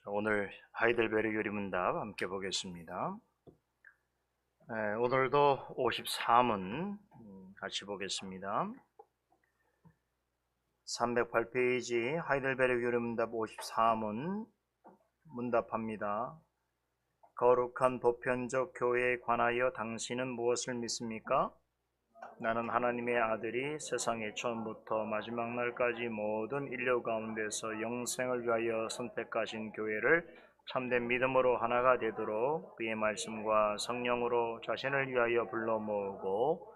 오늘 하이델베르 요리문답 함께 보겠습니다. 오늘도 54문 같이 보겠습니다. 308페이지 하이델베르 요리문답 54문 문답합니다. 거룩한 보편적 교회에 관하여 당신은 무엇을 믿습니까? 나는 하나님의 아들이 세상의 처음부터 마지막 날까지 모든 인류 가운데서 영생을 위하여 선택하신 교회를 참된 믿음으로 하나가 되도록 그의 말씀과 성령으로 자신을 위하여 불러 모으고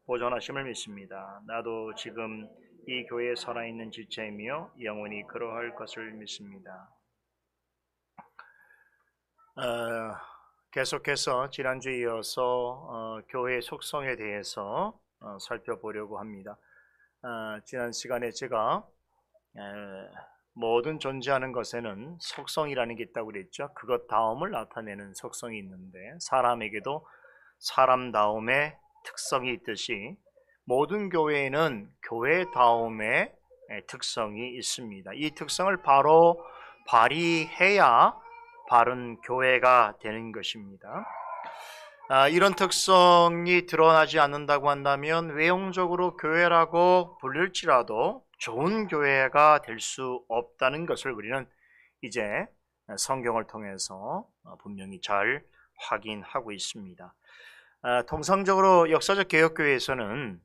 보존하심을 믿습니다. 나도 지금 이 교회에 살아있는 지체이며 영원히 그러할 것을 믿습니다. 계속해서 지난주에 이어서 교회의 속성에 대해서 살펴보려고 합니다. 지난 시간에 제가 모든 존재하는 것에는 속성이라는 게 있다고 그랬죠. 그것 다움을 나타내는 속성이 있는데 사람에게도 사람다움의 특성이 있듯이 모든 교회에는 교회다움의 특성이 있습니다. 이 특성을 바로 발휘해야 바른 교회가 되는 것입니다. 이런 특성이 드러나지 않는다고 한다면 외형적으로 교회라고 불릴지라도 좋은 교회가 될 수 없다는 것을 우리는 이제 성경을 통해서 분명히 잘 확인하고 있습니다. 통상적으로 역사적 개혁교회에서는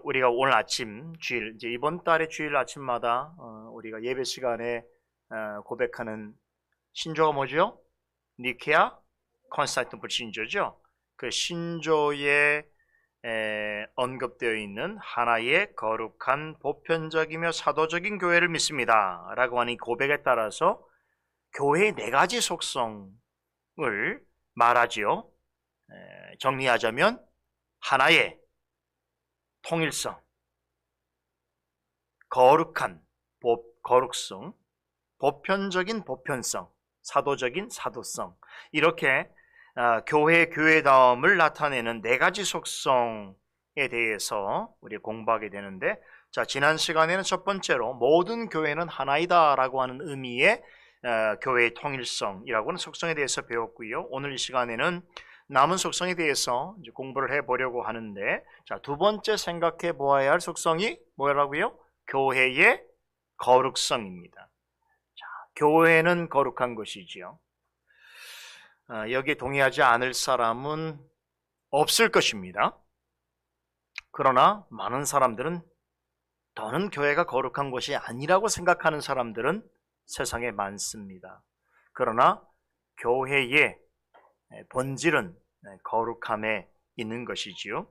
우리가 오늘 아침 주일, 이제 이번 달의 주일 아침마다 우리가 예배 시간에 고백하는 신조가 뭐죠? 니케아 콘스탄티노플 신조죠. 그 신조에 언급되어 있는 하나의 거룩한 보편적이며 사도적인 교회를 믿습니다 라고 하는 이 고백에 따라서 교회의 네 가지 속성을 말하지요. 정리하자면 하나의 통일성, 거룩한 거룩성, 보편적인 보편성, 사도적인 사도성, 이렇게 교회의 교회다움을 나타내는 네 가지 속성에 대해서 우리 공부하게 되는데, 자, 지난 시간에는 첫 번째로 모든 교회는 하나이다 라고 하는 의미의 교회의 통일성이라고 하는 속성에 대해서 배웠고요. 오늘 이 시간에는 남은 속성에 대해서 이제 공부를 해보려고 하는데, 자, 두 번째 생각해 보아야 할 속성이 뭐라고요? 교회의 거룩성입니다. 교회는 거룩한 것이지요. 여기에 동의하지 않을 사람은 없을 것입니다. 그러나 많은 사람들은 더는 교회가 거룩한 것이 아니라고 생각하는 사람들은 세상에 많습니다. 그러나 교회의 본질은 거룩함에 있는 것이지요.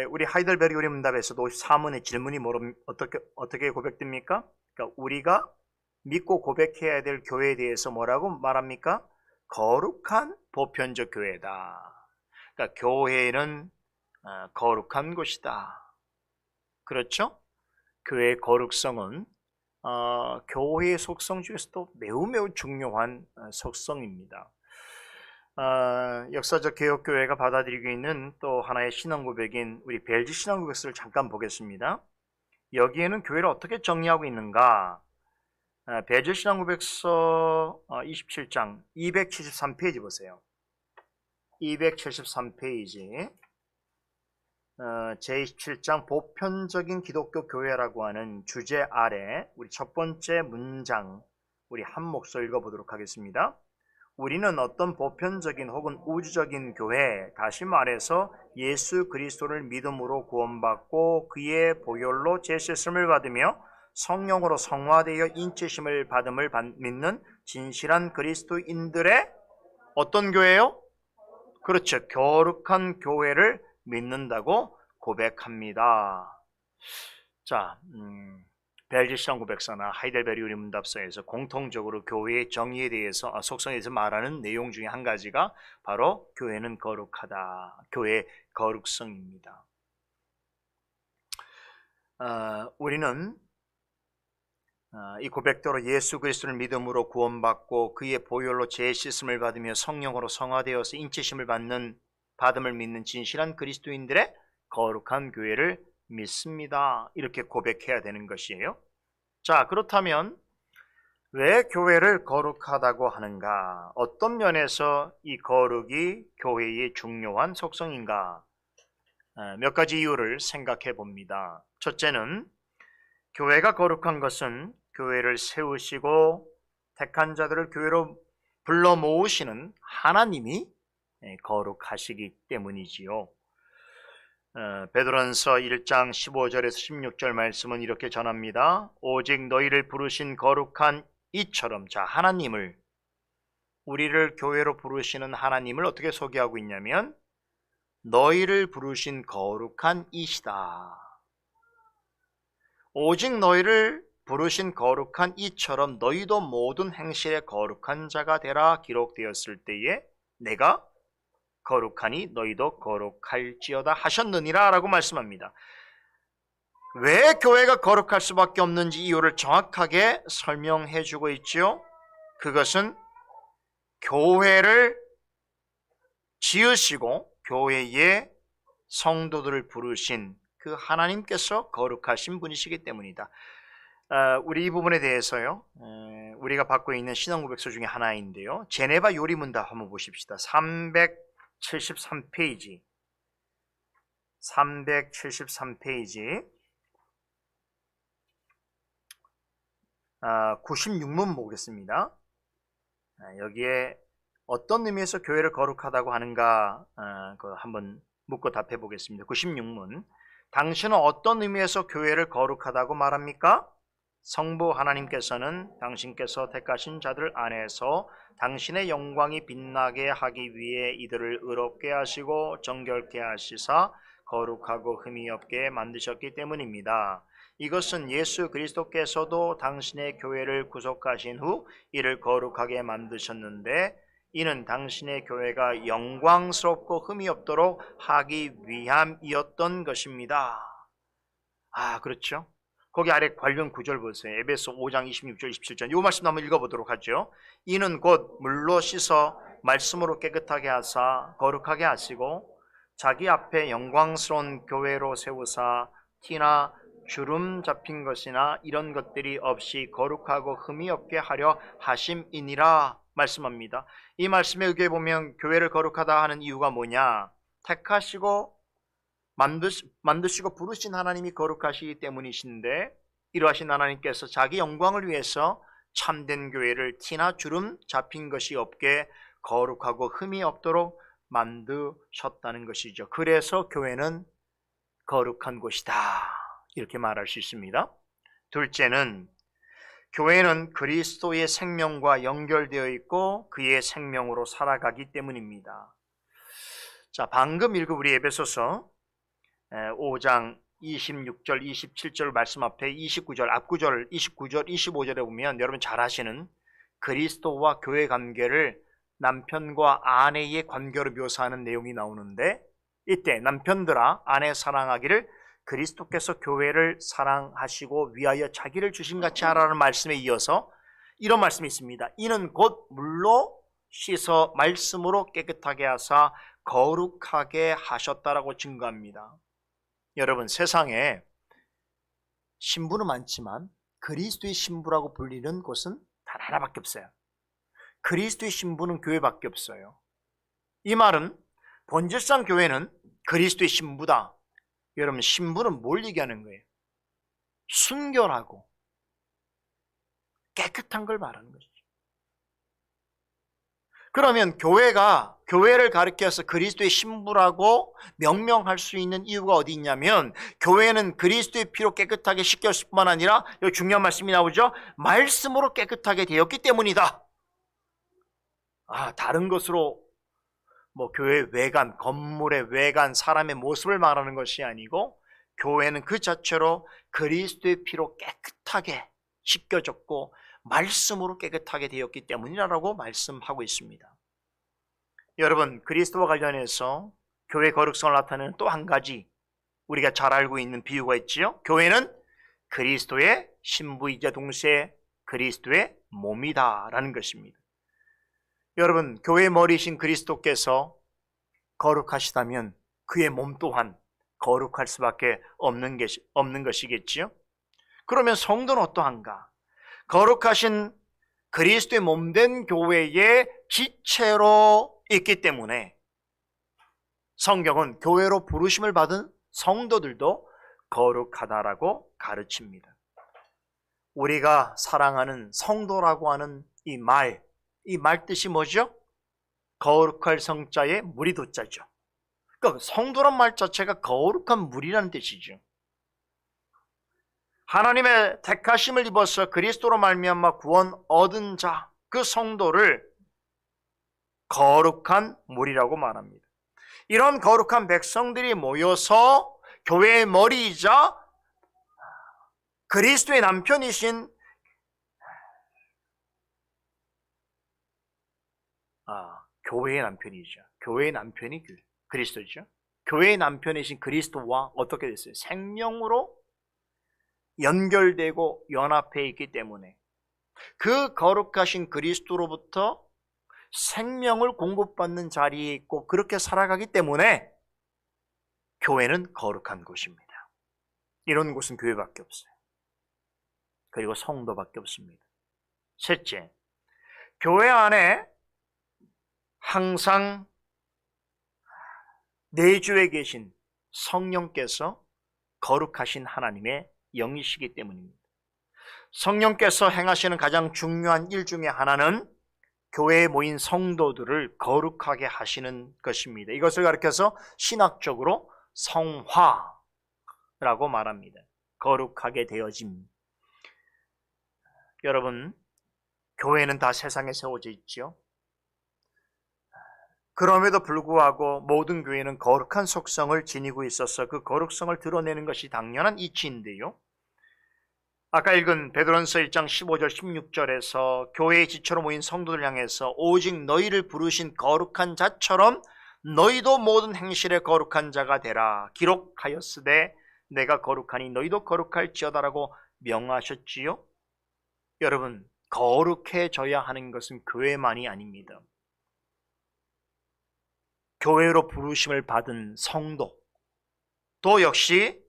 우리 하이델베르 요리문답에서도 54문의 질문이 어떻게 고백됩니까? 그러니까 우리가 믿고 고백해야 될 교회에 대해서 뭐라고 말합니까? 거룩한 보편적 교회다. 그러니까 교회는 거룩한 곳이다. 그렇죠? 교회의 거룩성은 교회의 속성 중에서도 매우 중요한 속성입니다. 역사적 개혁교회가 받아들이고 있는 또 하나의 신앙 고백인 우리 벨지 신앙 고백서를 잠깐 보겠습니다. 여기에는 교회를 어떻게 정리하고 있는가? 벨지 신앙 고백서 27장 273페이지 보세요. 273페이지 제27장 보편적인 기독교 교회라고 하는 주제 아래 우리 첫 번째 문장 우리 한 목소리 읽어보도록 하겠습니다. 우리는 어떤 보편적인 혹은 우주적인 교회, 다시 말해서 예수 그리스도를 믿음으로 구원받고 그의 보혈로 죄씻음을 받으며 성령으로 성화되어 인치심을 받음을 믿는 진실한 그리스도인들의 어떤 교회요? 그렇죠. 거룩한 교회를 믿는다고 고백합니다. 자, 벨지 신앙 고백서나 하이델베르 요리문답서에서 공통적으로 교회의 정의에 대해서 속성에 대해서 말하는 내용 중에 한 가지가 바로 교회는 거룩하다. 교회의 거룩성입니다. 우리는 이 고백대로 예수 그리스도를 믿음으로 구원받고 그의 보혈로 죄 씻음을 받으며 성령으로 성화되어서 인치심을 받음을 믿는 진실한 그리스도인들의 거룩한 교회를 믿습니다. 이렇게 고백해야 되는 것이에요. 자, 그렇다면 왜 교회를 거룩하다고 하는가? 어떤 면에서 이 거룩이 교회의 중요한 속성인가? 몇 가지 이유를 생각해 봅니다. 첫째는 교회가 거룩한 것은 교회를 세우시고 택한 자들을 교회로 불러 모으시는 하나님이 거룩하시기 때문이지요. 베드로전서 1장 15절에서 16절 말씀은 이렇게 전합니다. 오직 너희를 부르신 거룩한 이처럼, 자, 하나님을, 우리를 교회로 부르시는 하나님을 어떻게 소개하고 있냐면 너희를 부르신 거룩한 이시다. 오직 너희를 부르신 거룩한 이처럼 너희도 모든 행실에 거룩한 자가 되라 기록되었을 때에 내가 거룩하니 너희도 거룩할지어다 하셨느니라 라고 말씀합니다. 왜 교회가 거룩할 수밖에 없는지 이유를 정확하게 설명해 주고 있죠. 그것은 교회를 지으시고 교회의 성도들을 부르신 그 하나님께서 거룩하신 분이시기 때문이다. 우리 이 부분에 대해서요, 우리가 받고 있는 신앙고백서 중에 하나인데요, 제네바 요리문답 한번 보십시다. 373페이지 96문 보겠습니다. 여기에 어떤 의미에서 교회를 거룩하다고 하는가 한번 묻고 답해 보겠습니다. 96문. 당신은 어떤 의미에서 교회를 거룩하다고 말합니까? 성부 하나님께서는 당신께서 택하신 자들 안에서 당신의 영광이 빛나게 하기 위해 이들을 의롭게 하시고 정결케 하시사 거룩하고 흠이 없게 만드셨기 때문입니다. 이것은 예수 그리스도께서도 당신의 교회를 구속하신 후 이를 거룩하게 만드셨는데 이는 당신의 교회가 영광스럽고 흠이 없도록 하기 위함이었던 것입니다. 그렇죠. 거기 아래 관련 구절 보세요. 에베소 5장 26절 27절. 이 말씀 한번 읽어보도록 하죠. 이는 곧 물로 씻어 말씀으로 깨끗하게 하사 거룩하게 하시고 자기 앞에 영광스러운 교회로 세우사 티나 주름 잡힌 것이나 이런 것들이 없이 거룩하고 흠이 없게 하려 하심이니라 말씀합니다. 이 말씀에 의해 보면 교회를 거룩하다 하는 이유가 뭐냐? 택하시고 만드시고 부르신 하나님이 거룩하시기 때문이신데 이러하신 하나님께서 자기 영광을 위해서 참된 교회를 티나 주름 잡힌 것이 없게 거룩하고 흠이 없도록 만드셨다는 것이죠. 그래서 교회는 거룩한 곳이다, 이렇게 말할 수 있습니다. 둘째는 교회는 그리스도의 생명과 연결되어 있고 그의 생명으로 살아가기 때문입니다. 자, 방금 읽은 우리 에베소서 5장 26절 27절 말씀 앞에 29절 앞구절 29절 25절에 보면 여러분 잘 아시는 그리스도와 교회 관계를 남편과 아내의 관계로 묘사하는 내용이 나오는데, 이때 남편들아 아내 사랑하기를 그리스도께서 교회를 사랑하시고 위하여 자기를 주심같이 하라는 말씀에 이어서 이런 말씀이 있습니다. 이는 곧 물로 씻어 말씀으로 깨끗하게 하사 거룩하게 하셨다라고 증거합니다. 여러분, 세상에 신부는 많지만 그리스도의 신부라고 불리는 곳은 단 하나밖에 없어요. 그리스도의 신부는 교회밖에 없어요. 이 말은 본질상 교회는 그리스도의 신부다. 여러분, 신부는 뭘 얘기하는 거예요? 순결하고 깨끗한 걸 말하는 것이죠. 그러면 교회를 가리켜서 그리스도의 신부라고 명명할 수 있는 이유가 어디 있냐면, 교회는 그리스도의 피로 깨끗하게 씻겼을 뿐만 아니라 여기 중요한 말씀이 나오죠. 말씀으로 깨끗하게 되었기 때문이다. 다른 것으로 교회 외관, 건물의 외관, 사람의 모습을 말하는 것이 아니고 교회는 그 자체로 그리스도의 피로 깨끗하게 씻겨졌고 말씀으로 깨끗하게 되었기 때문이라고 말씀하고 있습니다. 여러분, 그리스도와 관련해서 교회 거룩성을 나타내는 또 한 가지 우리가 잘 알고 있는 비유가 있지요. 교회는 그리스도의 신부이자 동시에 그리스도의 몸이다라는 것입니다. 여러분, 교회의 머리이신 그리스도께서 거룩하시다면 그의 몸 또한 거룩할 수밖에 없는 것이겠지요. 그러면 성도는 어떠한가? 거룩하신 그리스도의 몸된 교회의 지체로 있기 때문에 성경은 교회로 부르심을 받은 성도들도 거룩하다라고 가르칩니다. 우리가 사랑하는 성도라고 하는 이 말 뜻이 뭐죠? 거룩할 성자에 무리 도자죠. 그러니까 성도란 말 자체가 거룩한 무리라는 뜻이죠. 하나님의 택하심을 입어서 그리스도로 말미암아 구원 얻은 자, 그 성도를 거룩한 무리라고 말합니다. 이런 거룩한 백성들이 모여서 교회의 머리이자 그리스도의 남편이신 교회의 남편이죠. 교회의 남편이 그리스도죠. 교회의 남편이신 그리스도와 어떻게 됐어요? 생명으로 연결되고 연합해 있기 때문에 그 거룩하신 그리스도로부터 생명을 공급받는 자리에 있고 그렇게 살아가기 때문에 교회는 거룩한 곳입니다. 이런 곳은 교회밖에 없어요. 그리고 성도밖에 없습니다. 셋째, 교회 안에 항상 내주에 계신 성령께서 거룩하신 하나님의 영이시기 때문입니다. 성령께서 행하시는 가장 중요한 일 중에 하나는 교회에 모인 성도들을 거룩하게 하시는 것입니다. 이것을 가리켜서 신학적으로 성화라고 말합니다. 거룩하게 되어짐. 여러분, 교회는 다 세상에 세워져 있죠. 그럼에도 불구하고 모든 교회는 거룩한 속성을 지니고 있어서 그 거룩성을 드러내는 것이 당연한 이치인데요. 아까 읽은 베드로전서 1장 15절 16절에서 교회의 지체로 모인 성도들 향해서 오직 너희를 부르신 거룩한 자처럼 너희도 모든 행실에 거룩한 자가 되라. 기록하였으되 내가 거룩하니 너희도 거룩할지어다라고 명하셨지요. 여러분, 거룩해져야 하는 것은 교회만이 아닙니다. 교회로 부르심을 받은 성도 또 역시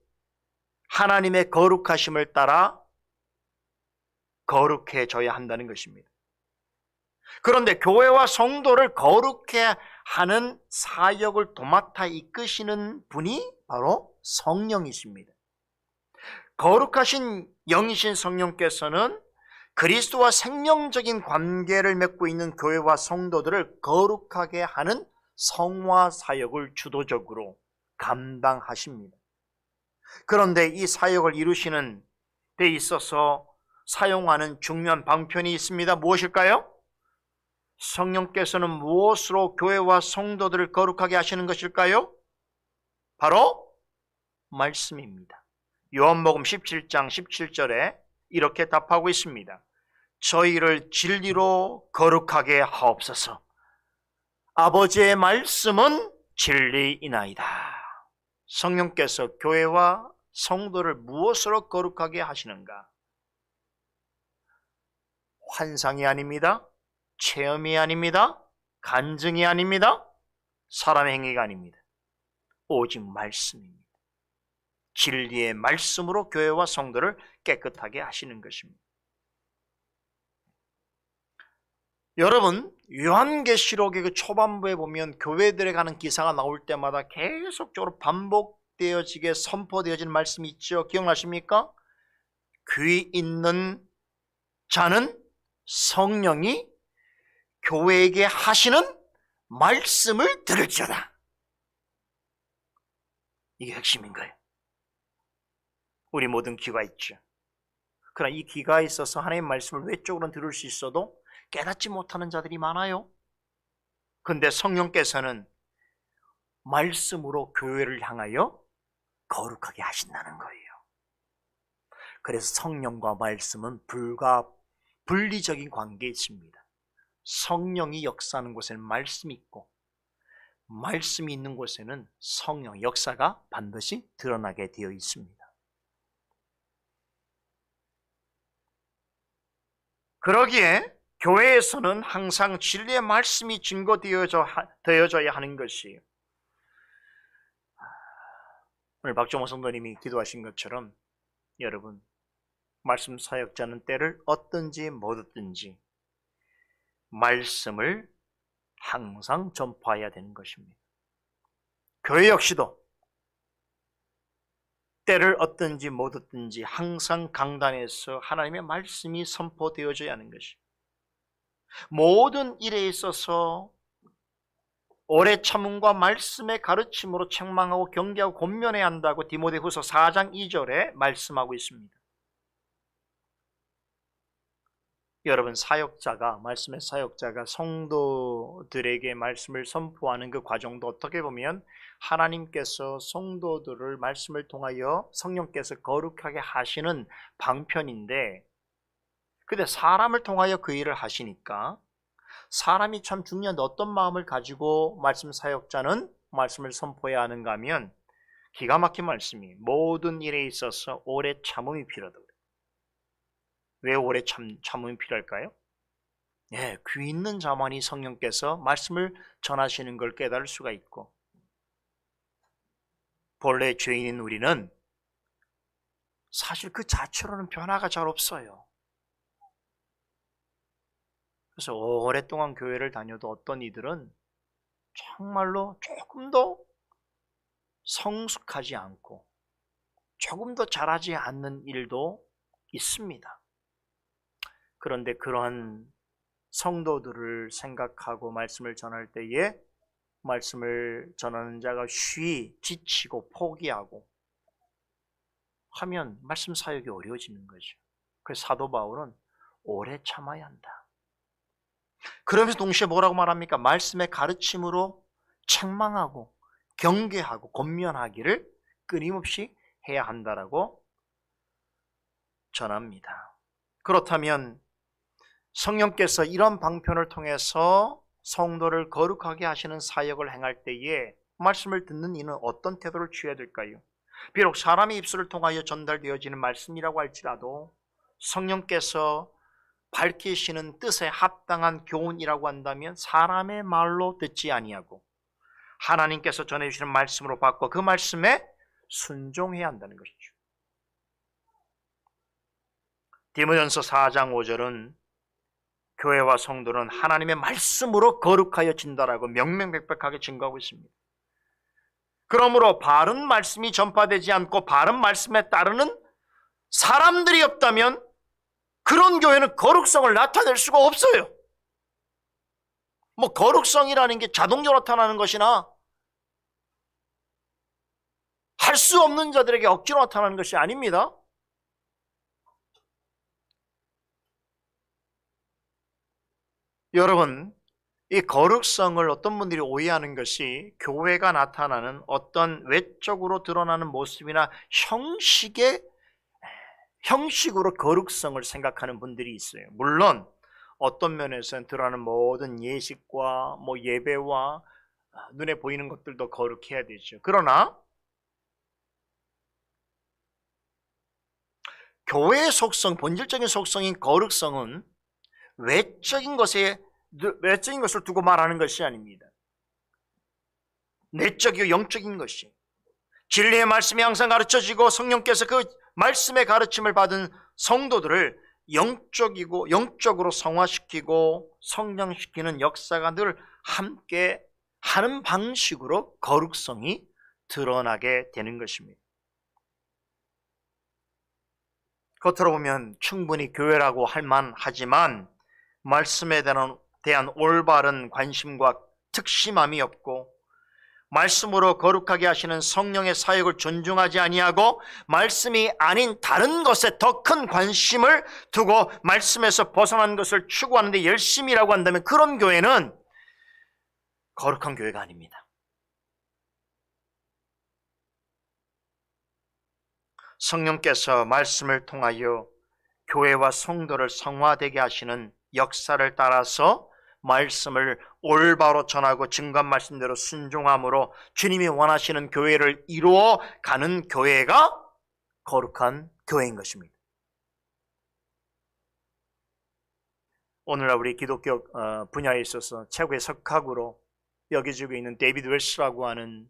하나님의 거룩하심을 따라 거룩해져야 한다는 것입니다. 그런데 교회와 성도를 거룩해 하는 사역을 도맡아 이끄시는 분이 바로 성령이십니다. 거룩하신 영이신 성령께서는 그리스도와 생명적인 관계를 맺고 있는 교회와 성도들을 거룩하게 하는 성화 사역을 주도적으로 감당하십니다. 그런데 이 사역을 이루시는 데 있어서 사용하는 중요한 방편이 있습니다. 무엇일까요? 성령께서는 무엇으로 교회와 성도들을 거룩하게 하시는 것일까요? 바로 말씀입니다. 요한복음 17장 17절에 이렇게 답하고 있습니다. 저희를 진리로 거룩하게 하옵소서. 아버지의 말씀은 진리이나이다. 성령께서 교회와 성도를 무엇으로 거룩하게 하시는가? 환상이 아닙니다. 체험이 아닙니다. 간증이 아닙니다. 사람의 행위가 아닙니다. 오직 말씀입니다. 진리의 말씀으로 교회와 성도를 깨끗하게 하시는 것입니다. 여러분, 요한계시록의 그 초반부에 보면 교회들에 가는 기사가 나올 때마다 계속적으로 반복되어지게 선포되어지는 말씀이 있죠. 기억나십니까? 귀 있는 자는 성령이 교회에게 하시는 말씀을 들을지어다. 이게 핵심인 거예요. 우리 모든 귀가 있죠. 그러나 이 귀가 있어서 하나님의 말씀을 외적으로는 들을 수 있어도 깨닫지 못하는 자들이 많아요. 그런데 성령께서는 말씀으로 교회를 향하여 거룩하게 하신다는 거예요. 그래서 성령과 말씀은 분리적인 관계에 있습니다. 성령이 역사하는 곳에는 말씀이 있고 말씀이 있는 곳에는 성령 역사가 반드시 드러나게 되어 있습니다. 그러기에 교회에서는 항상 진리의 말씀이 증거되어져야 하는 것이에요. 오늘 박정호 성도님이 기도하신 것처럼 여러분, 말씀 사역자는 때를 얻든지 못 얻든지 말씀을 항상 전파해야 되는 것입니다. 교회 역시도 때를 얻든지 못 얻든지 항상 강단에서 하나님의 말씀이 선포되어져야 하는 것입니다. 모든 일에 있어서 오래 참음과 말씀의 가르침으로 책망하고 경계하고 권면해야 한다고 디모데후서 4장 2절에 말씀하고 있습니다. 여러분, 말씀의 사역자가 성도들에게 말씀을 선포하는 그 과정도 어떻게 보면 하나님께서 성도들을 말씀을 통하여 성령께서 거룩하게 하시는 방편인데, 근데 사람을 통하여 그 일을 하시니까 사람이 참 중요한데 어떤 마음을 가지고 말씀 사역자는 말씀을 선포해야 하는가 하면 기가 막힌 말씀이 모든 일에 있어서 오래 참음이 필요하다고. 왜 오래 참음이 필요할까요? 귀 있는 자만이 성령께서 말씀을 전하시는 걸 깨달을 수가 있고, 본래 죄인인 우리는 사실 그 자체로는 변화가 잘 없어요. 그래서 오랫동안 교회를 다녀도 어떤 이들은 정말로 조금도 성숙하지 않고 조금도 잘하지 않는 일도 있습니다. 그런데 그러한 성도들을 생각하고 말씀을 전할 때에 말씀을 전하는 자가 지치고 포기하고 하면 말씀 사역이 어려워지는 거죠. 그래서 사도 바울은 오래 참아야 한다. 그러면서 동시에 뭐라고 말합니까? 말씀의 가르침으로 책망하고 경계하고 권면하기를 끊임없이 해야 한다라고 전합니다. 그렇다면 성령께서 이런 방편을 통해서 성도를 거룩하게 하시는 사역을 행할 때에 말씀을 듣는 이는 어떤 태도를 취해야 될까요? 비록 사람의 입술을 통하여 전달되어지는 말씀이라고 할지라도 성령께서 밝히시는 뜻에 합당한 교훈이라고 한다면 사람의 말로 듣지 아니하고 하나님께서 전해주시는 말씀으로 받고 그 말씀에 순종해야 한다는 것이죠. 디모데전서 4장 5절은 교회와 성도는 하나님의 말씀으로 거룩하여 진다라고 명명백백하게 증거하고 있습니다. 그러므로 바른 말씀이 전파되지 않고 바른 말씀에 따르는 사람들이 없다면 그런 교회는 거룩성을 나타낼 수가 없어요. 거룩성이라는 게 자동적으로 나타나는 것이나 할 수 없는 자들에게 억지로 나타나는 것이 아닙니다. 여러분, 이 거룩성을 어떤 분들이 오해하는 것이 교회가 나타나는 어떤 외적으로 드러나는 모습이나 형식으로 거룩성을 생각하는 분들이 있어요. 물론 어떤 면에서는 드러나는 모든 예식과 예배와 눈에 보이는 것들도 거룩해야 되죠. 그러나 교회의 속성, 본질적인 속성인 거룩성은 외적인 것을 두고 말하는 것이 아닙니다. 내적이고 영적인 것이, 진리의 말씀이 항상 가르쳐지고 성령께서 그 말씀의 가르침을 받은 성도들을 영적으로 성화시키고 성장시키는 역사가 늘 함께 하는 방식으로 거룩성이 드러나게 되는 것입니다. 겉으로 보면 충분히 교회라고 할 만하지만 말씀에 대한 올바른 관심과 특심함이 없고 말씀으로 거룩하게 하시는 성령의 사역을 존중하지 아니하고 말씀이 아닌 다른 것에 더 큰 관심을 두고 말씀에서 벗어난 것을 추구하는 데 열심히 일하고 한다면 그런 교회는 거룩한 교회가 아닙니다. 성령께서 말씀을 통하여 교회와 성도를 성화되게 하시는 역사를 따라서 말씀을 올바로 전하고 증거한 말씀대로 순종함으로 주님이 원하시는 교회를 이루어 가는 교회가 거룩한 교회인 것입니다. 오늘날 우리 기독교 분야에 있어서 최고의 석학으로 여겨지고 있는 데이비드 웰스라고 하는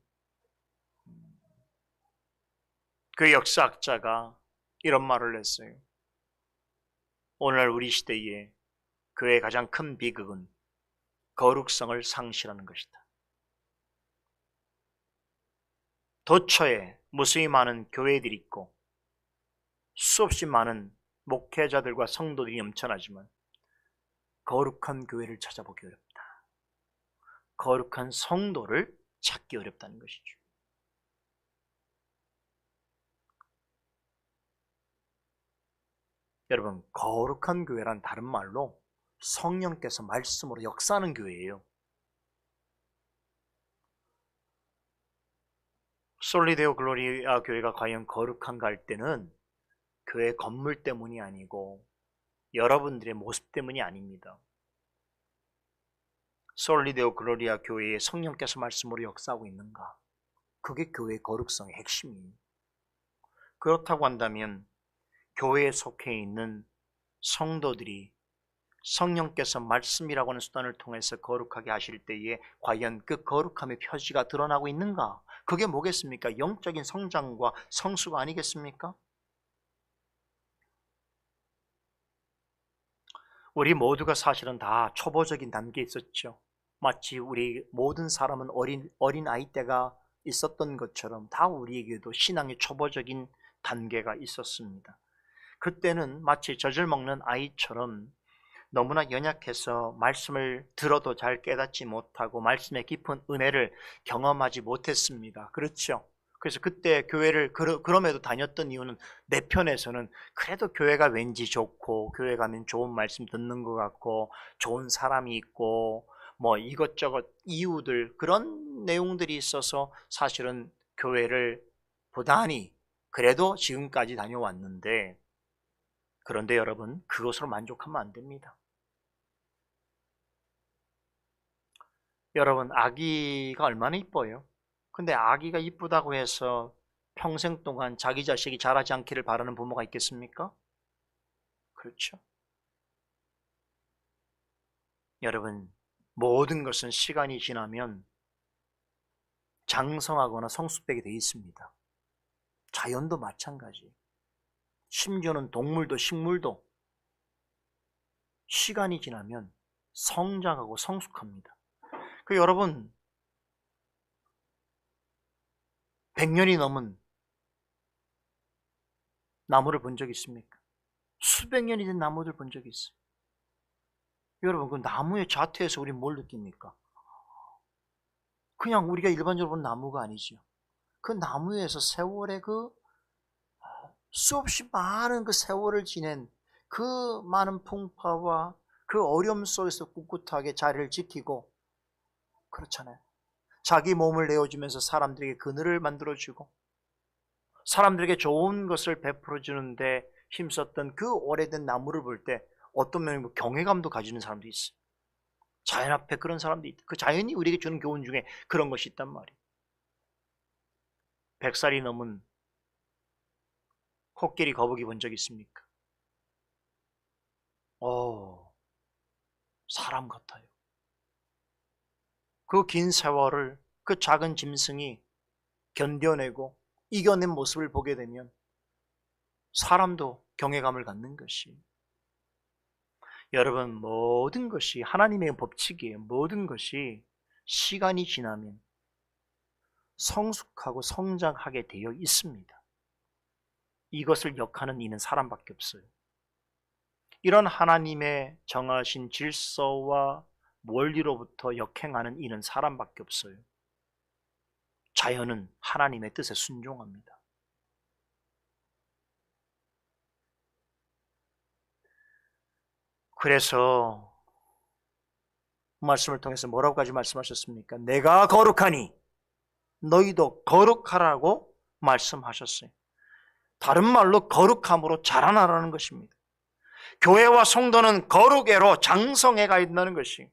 그 역사학자가 이런 말을 했어요. 오늘날 우리 시대에 교회의 가장 큰 비극은 거룩성을 상실하는 것이다. 도처에 무수히 많은 교회들이 있고 수없이 많은 목회자들과 성도들이 넘쳐나지만 거룩한 교회를 찾아보기 어렵다. 거룩한 성도를 찾기 어렵다는 것이죠. 여러분, 거룩한 교회란 다른 말로 성령께서 말씀으로 역사하는 교회예요. 솔리데오 글로리아 교회가 과연 거룩한가 할 때는 교회 건물 때문이 아니고 여러분들의 모습 때문이 아닙니다. 솔리데오 글로리아 교회에 성령께서 말씀으로 역사하고 있는가? 그게 교회의 거룩성의 핵심이에요. 그렇다고 한다면 교회에 속해 있는 성도들이 성령께서 말씀이라고 하는 수단을 통해서 거룩하게 하실 때에 과연 그 거룩함의 표지가 드러나고 있는가? 그게 뭐겠습니까? 영적인 성장과 성수가 아니겠습니까? 우리 모두가 사실은 다 초보적인 단계에 있었죠. 마치 우리 모든 사람은 어린 아이 때가 있었던 것처럼 다 우리에게도 신앙의 초보적인 단계가 있었습니다. 그때는 마치 젖을 먹는 아이처럼 너무나 연약해서 말씀을 들어도 잘 깨닫지 못하고 말씀의 깊은 은혜를 경험하지 못했습니다. 그렇죠? 그래서 그때 교회를 그럼에도 다녔던 이유는 내 편에서는 그래도 교회가 왠지 좋고 교회 가면 좋은 말씀 듣는 것 같고 좋은 사람이 있고 뭐 이것저것 이유들 그런 내용들이 있어서 사실은 교회를 부단히 그래도 지금까지 다녀왔는데 그런데 여러분 그것으로 만족하면 안 됩니다. 여러분 아기가 얼마나 이뻐요? 근데 아기가 이쁘다고 해서 평생 동안 자기 자식이 자라지 않기를 바라는 부모가 있겠습니까? 그렇죠. 여러분 모든 것은 시간이 지나면 장성하거나 성숙되게 되어 있습니다. 자연도 마찬가지. 심지어는 동물도 식물도 시간이 지나면 성장하고 성숙합니다. 그 여러분 100년이 넘은 나무를 본 적 있습니까? 수백 년이 된 나무들 본 적이 있어요. 여러분 그 나무의 자태에서 우리 뭘 느낍니까? 그냥 우리가 일반적으로 본 나무가 아니죠. 그 나무에서 세월의 그 수없이 많은 그 세월을 지낸 그 많은 풍파와 그 어려움 속에서 꿋꿋하게 자리를 지키고 그렇잖아요. 자기 몸을 내어주면서 사람들에게 그늘을 만들어주고 사람들에게 좋은 것을 베풀어주는데 힘썼던 그 오래된 나무를 볼 때 어떤 면에 경외감도 가지는 사람도 있어요. 자연 앞에 그런 사람도 있다. 그 자연이 우리에게 주는 교훈 중에 그런 것이 있단 말이에요. 100살이 넘은 코끼리 거북이 본 적 있습니까? 사람 같아요. 그 긴 세월을 그 작은 짐승이 견뎌내고 이겨낸 모습을 보게 되면 사람도 경외감을 갖는 것이 여러분 모든 것이 하나님의 법칙이에요. 모든 것이 시간이 지나면 성숙하고 성장하게 되어 있습니다. 이것을 역하는 이는 사람밖에 없어요. 이런 하나님의 정하신 질서와 원리로부터 역행하는 이는 사람밖에 없어요. 자연은 하나님의 뜻에 순종합니다. 그래서 말씀을 통해서 뭐라고까지 말씀하셨습니까? 내가 거룩하니 너희도 거룩하라고 말씀하셨어요. 다른 말로 거룩함으로 자라나라는 것입니다. 교회와 성도는 거룩애로 장성해가 있다는 것이.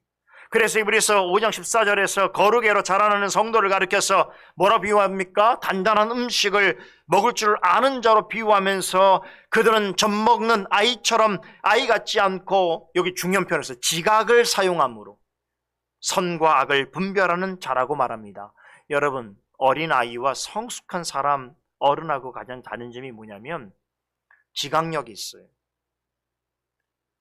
그래서 이브리서 5장 14절에서 거룩애로 자라나는 성도를 가리켜서 뭐라 비유합니까? 단단한 음식을 먹을 줄 아는 자로 비유하면서 그들은 젖 먹는 아이처럼 아이 같지 않고 여기 중요한 표현에서 지각을 사용함으로 선과 악을 분별하는 자라고 말합니다. 여러분 어린아이와 성숙한 사람 어른하고 가장 다른 점이 뭐냐면 지각력이 있어요.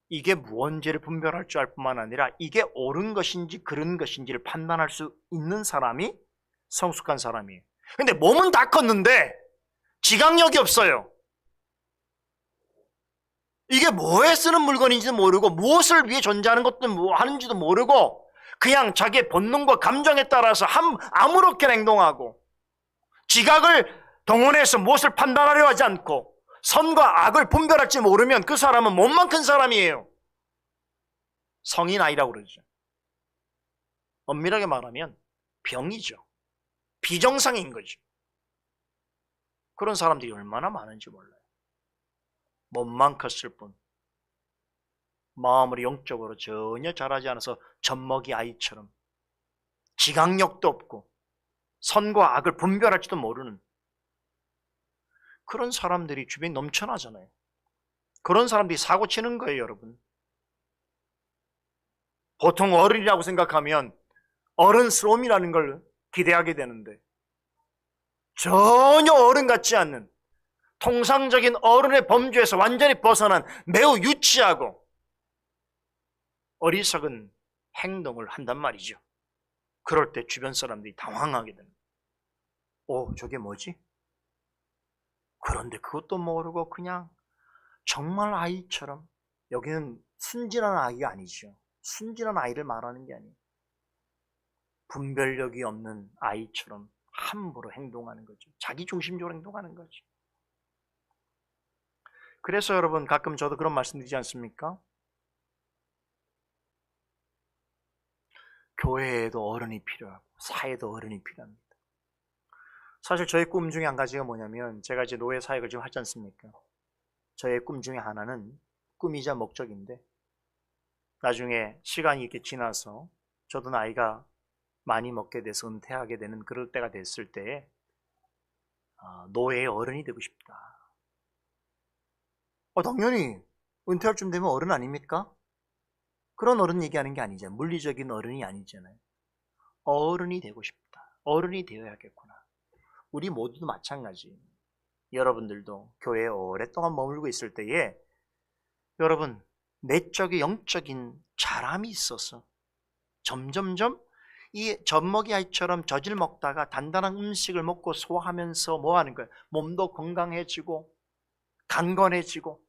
이게 무언지를 분별할 줄 알 뿐만 아니라 이게 옳은 것인지 그른 것인지를 판단할 수 있는 사람이 성숙한 사람이에요. 근데 몸은 다 컸는데 지각력이 없어요. 이게 뭐에 쓰는 물건인지도 모르고 무엇을 위해 존재하는 것도 뭐 하는지도 모르고 그냥 자기의 본능과 감정에 따라서 아무렇게나 행동하고 지각을 동원해서 무엇을 판단하려 하지 않고 선과 악을 분별할지 모르면 그 사람은 몸만 큰 사람이에요. 성인 아이라고 그러죠. 엄밀하게 말하면 병이죠. 비정상인 거죠. 그런 사람들이 얼마나 많은지 몰라요. 몸만 컸을 뿐 마음으로 영적으로 전혀 자라지 않아서 젖먹이 아이처럼 지각력도 없고 선과 악을 분별할지도 모르는 그런 사람들이 주변에 넘쳐나잖아요. 그런 사람들이 사고 치는 거예요, 여러분. 보통 어른이라고 생각하면 어른스러움이라는 걸 기대하게 되는데 전혀 어른 같지 않는 통상적인 어른의 범주에서 완전히 벗어난 매우 유치하고 어리석은 행동을 한단 말이죠. 그럴 때 주변 사람들이 당황하게 됩니다. 저게 뭐지? 그런데 그것도 모르고 그냥 정말 아이처럼, 여기는 순진한 아이가 아니죠. 순진한 아이를 말하는 게 아니에요. 분별력이 없는 아이처럼 함부로 행동하는 거죠. 자기중심적으로 행동하는 거죠. 그래서 여러분 가끔 저도 그런 말씀 드리지 않습니까? 교회에도 어른이 필요하고 사회에도 어른이 필요합니다. 사실 저의 꿈 중에 한 가지가 뭐냐면, 제가 이제 노예 사역을 지금 하지 않습니까? 저의 꿈 중에 하나는 꿈이자 목적인데, 나중에 시간이 이렇게 지나서 저도 나이가 많이 먹게 돼서 은퇴하게 되는 그럴 때가 됐을 때에 노예의 어른이 되고 싶다. 당연히 은퇴할 쯤 되면 어른 아닙니까? 그런 어른 얘기하는 게 아니잖아요. 물리적인 어른이 아니잖아요. 어른이 되고 싶다. 어른이 되어야겠구나. 우리 모두도 마찬가지. 여러분들도 교회에 오랫동안 머물고 있을 때에 여러분 내적인 영적인 자람이 있어서 점점점 이 젖먹이 아이처럼 젖을 먹다가 단단한 음식을 먹고 소화하면서 뭐 하는 거예요? 몸도 건강해지고 강건해지고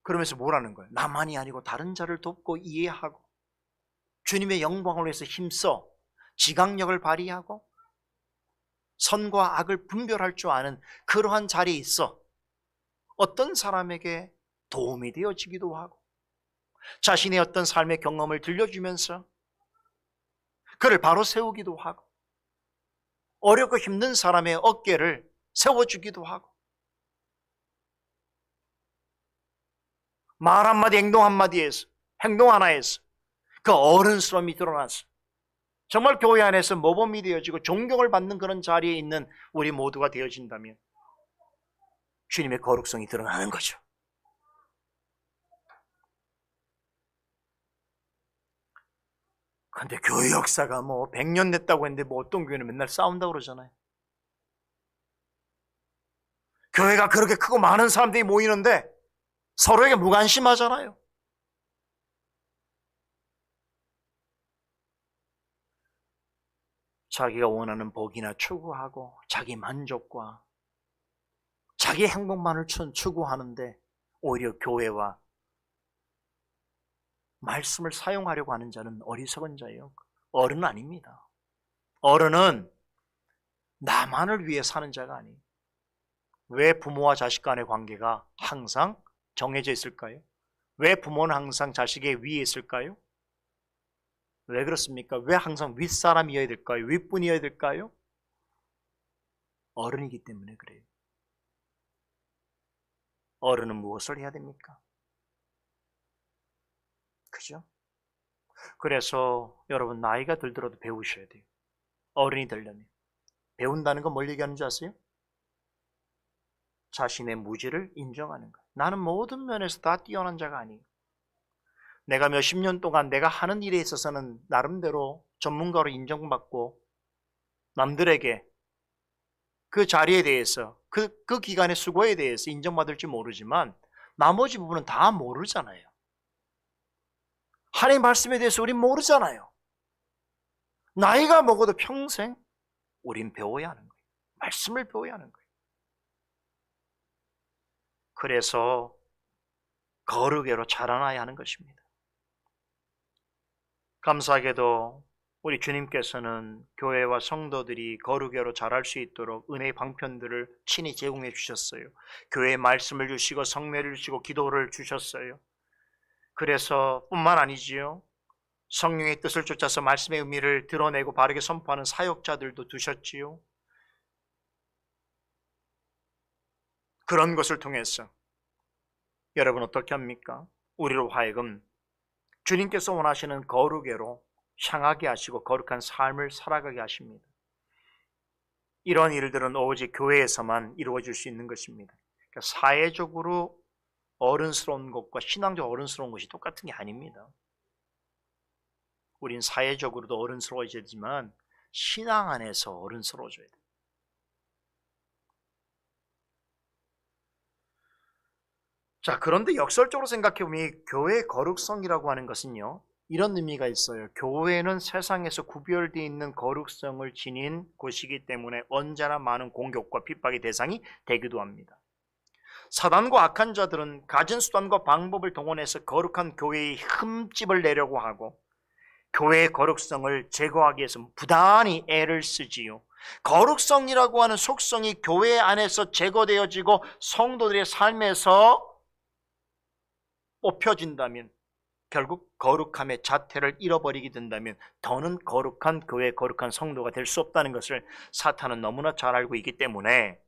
그러면서 뭐라는 거예요? 나만이 아니고 다른 자를 돕고 이해하고 주님의 영광을 위해서 힘써 지각력을 발휘하고 선과 악을 분별할 줄 아는 그러한 자리에 있어 어떤 사람에게 도움이 되어지기도 하고 자신의 어떤 삶의 경험을 들려주면서 그를 바로 세우기도 하고 어렵고 힘든 사람의 어깨를 세워주기도 하고 말 한마디 행동 한마디에서 행동 하나에서 그 어른스러움이 드러나서 정말 교회 안에서 모범이 되어지고 존경을 받는 그런 자리에 있는 우리 모두가 되어진다면 주님의 거룩성이 드러나는 거죠. 그런데 교회 역사가 뭐 100년 됐다고 했는데 뭐 어떤 교회는 맨날 싸운다고 그러잖아요. 교회가 그렇게 크고 많은 사람들이 모이는데 서로에게 무관심하잖아요. 자기가 원하는 복이나 추구하고 자기 만족과 자기 행복만을 추구하는데 오히려 교회와 말씀을 사용하려고 하는 자는 어리석은 자예요. 어른은 아닙니다. 어른은 나만을 위해 사는 자가 아니에요. 왜 부모와 자식 간의 관계가 항상 정해져 있을까요? 왜 부모는 항상 자식의 위에 있을까요? 왜 그렇습니까? 왜 항상 윗사람이어야 될까요? 윗분이어야 될까요? 어른이기 때문에 그래요. 어른은 무엇을 해야 됩니까? 그죠? 그래서 여러분 나이가 들더라도 배우셔야 돼요. 어른이 되려면. 배운다는 건 뭘 얘기하는 줄 아세요? 자신의 무지를 인정하는 거예요. 나는 모든 면에서 다 뛰어난 자가 아니에요. 내가 몇십 년 동안 내가 하는 일에 있어서는 나름대로 전문가로 인정받고 남들에게 그 자리에 대해서 그 기간의 수고에 대해서 인정받을지 모르지만 나머지 부분은 다 모르잖아요. 하나님의 말씀에 대해서 우린 모르잖아요. 나이가 먹어도 평생 우린 배워야 하는 거예요. 말씀을 배워야 하는 거예요. 그래서 거룩애로 자라나야 하는 것입니다. 감사하게도 우리 주님께서는 교회와 성도들이 거룩애로 자랄 수 있도록 은혜의 방편들을 친히 제공해 주셨어요. 교회의 말씀을 주시고 성례를 주시고 기도를 주셨어요. 그래서 뿐만 아니지요, 성령의 뜻을 쫓아서 말씀의 의미를 드러내고 바르게 선포하는 사역자들도 두셨지요. 그런 것을 통해서 여러분 어떻게 합니까? 우리로 하여금 주님께서 원하시는 거룩애로 향하게 하시고 거룩한 삶을 살아가게 하십니다. 이런 일들은 오직 교회에서만 이루어질 수 있는 것입니다. 그러니까 사회적으로 어른스러운 것과 신앙적 어른스러운 것이 똑같은 게 아닙니다. 우린 사회적으로도 어른스러워지지만 신앙 안에서 어른스러워져야 돼요. 자, 그런데 역설적으로 생각해보면 교회의 거룩성이라고 하는 것은요, 이런 의미가 있어요. 교회는 세상에서 구별되어 있는 거룩성을 지닌 곳이기 때문에 언제나 많은 공격과 핍박의 대상이 되기도 합니다. 사단과 악한 자들은 가진 수단과 방법을 동원해서 거룩한 교회의 흠집을 내려고 하고 교회의 거룩성을 제거하기 위해서 부단히 애를 쓰지요. 거룩성이라고 하는 속성이 교회 안에서 제거되어지고 성도들의 삶에서 뽑혀진다면, 결국 거룩함의 자태를 잃어버리게 된다면 더는 거룩한 교회, 거룩한 성도가 될 수 없다는 것을 사탄은 너무나 잘 알고 있기 때문에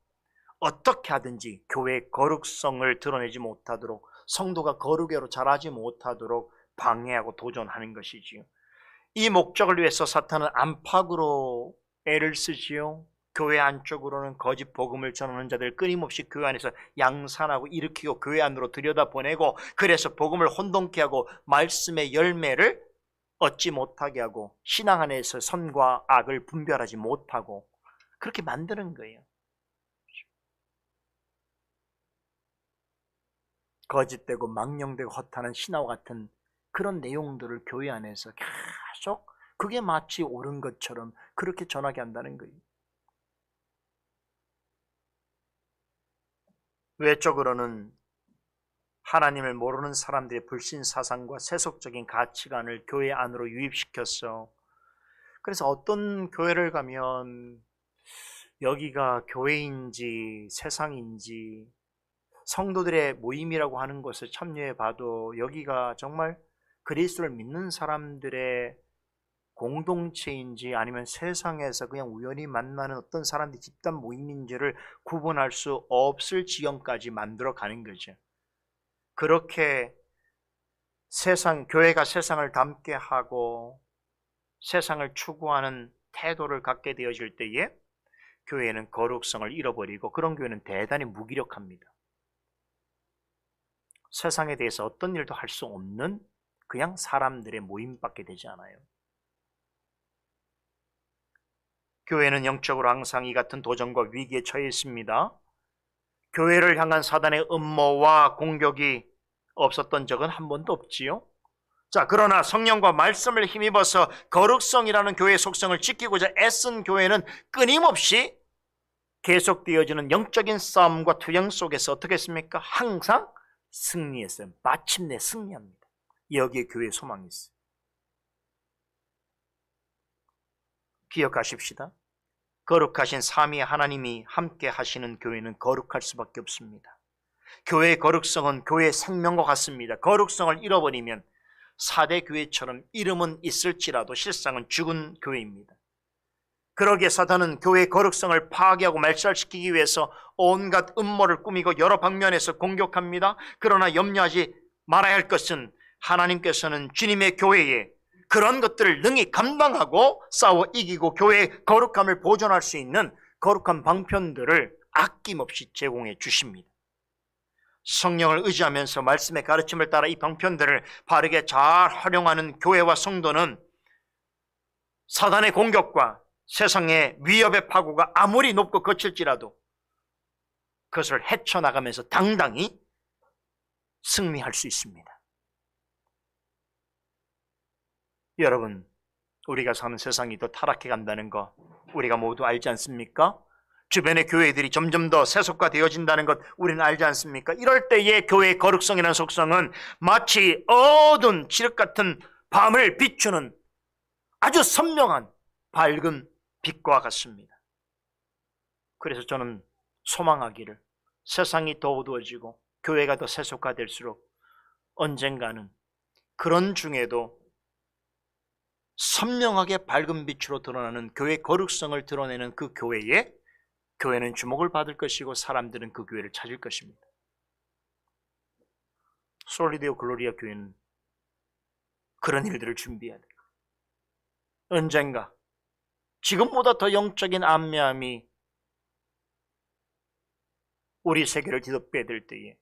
어떻게 하든지 교회의 거룩성을 드러내지 못하도록, 성도가 거룩애로 자라지 못하도록 방해하고 도전하는 것이지요. 이 목적을 위해서 사탄은 안팎으로 애를 쓰지요. 교회 안쪽으로는 거짓 복음을 전하는 자들 끊임없이 교회 안에서 양산하고 일으키고 교회 안으로 들여다보내고, 그래서 복음을 혼동케 하고 말씀의 열매를 얻지 못하게 하고 신앙 안에서 선과 악을 분별하지 못하고 그렇게 만드는 거예요. 거짓되고 망령되고 허탄한 신화와 같은 그런 내용들을 교회 안에서 계속, 그게 마치 옳은 것처럼 그렇게 전하게 한다는 거예요. 외적으로는 하나님을 모르는 사람들의 불신사상과 세속적인 가치관을 교회 안으로 유입시켰어. 그래서 어떤 교회를 가면 여기가 교회인지 세상인지, 성도들의 모임이라고 하는 것을 참여해 봐도 여기가 정말 그리스도를 믿는 사람들의 공동체인지 아니면 세상에서 그냥 우연히 만나는 어떤 사람들이 집단 모임인지를 구분할 수 없을 지경까지 만들어 가는 거죠. 그렇게 교회가 세상을 닮게 하고 세상을 추구하는 태도를 갖게 되어질 때에 교회는 거룩성을 잃어버리고, 그런 교회는 대단히 무기력합니다. 세상에 대해서 어떤 일도 할 수 없는 그냥 사람들의 모임밖에 되지 않아요. 교회는 영적으로 항상 이 같은 도전과 위기에 처해 있습니다. 교회를 향한 사단의 음모와 공격이 없었던 적은 한 번도 없지요. 자, 그러나 성령과 말씀을 힘입어서 거룩성이라는 교회의 속성을 지키고자 애쓴 교회는 끊임없이 계속되어지는 영적인 싸움과 투쟁 속에서 어떻게 했습니까? 항상 승리했어요. 마침내 승리합니다. 여기에 교회의 소망이 있어요. 기억하십시다. 거룩하신 삼위 하나님이 함께 하시는 교회는 거룩할 수밖에 없습니다. 교회의 거룩성은 교회의 생명과 같습니다. 거룩성을 잃어버리면 4대 교회처럼 이름은 있을지라도 실상은 죽은 교회입니다. 그러기에 사단은 교회의 거룩성을 파괴하고 말살시키기 위해서 온갖 음모를 꾸미고 여러 방면에서 공격합니다. 그러나 염려하지 말아야 할 것은 하나님께서는 주님의 교회에 그런 것들을 능히 감당하고 싸워 이기고 교회의 거룩함을 보존할 수 있는 거룩한 방편들을 아낌없이 제공해 주십니다. 성령을 의지하면서 말씀의 가르침을 따라 이 방편들을 바르게 잘 활용하는 교회와 성도는 사단의 공격과 세상의 위협의 파고가 아무리 높고 거칠지라도 그것을 헤쳐나가면서 당당히 승리할 수 있습니다. 여러분, 우리가 사는 세상이 더 타락해 간다는 거 우리가 모두 알지 않습니까? 주변의 교회들이 점점 더 세속화되어진다는 것 우리는 알지 않습니까? 이럴 때의 교회의 거룩성이라는 속성은 마치 어두운 칠흑 같은 밤을 비추는 아주 선명한 밝은 빛과 같습니다. 그래서 저는 소망하기를 세상이 더 어두워지고 교회가 더 세속화될수록 언젠가는 그런 중에도 선명하게 밝은 빛으로 드러나는 교회의 거룩성을 드러내는 그 교회에 교회는 주목을 받을 것이고 사람들은 그 교회를 찾을 것입니다. 솔리데오 글로리아 교회는 그런 일들을 준비해야 돼요. 언젠가 지금보다 더 영적인 안매함이 우리 세계를 뒤덮게 될 때에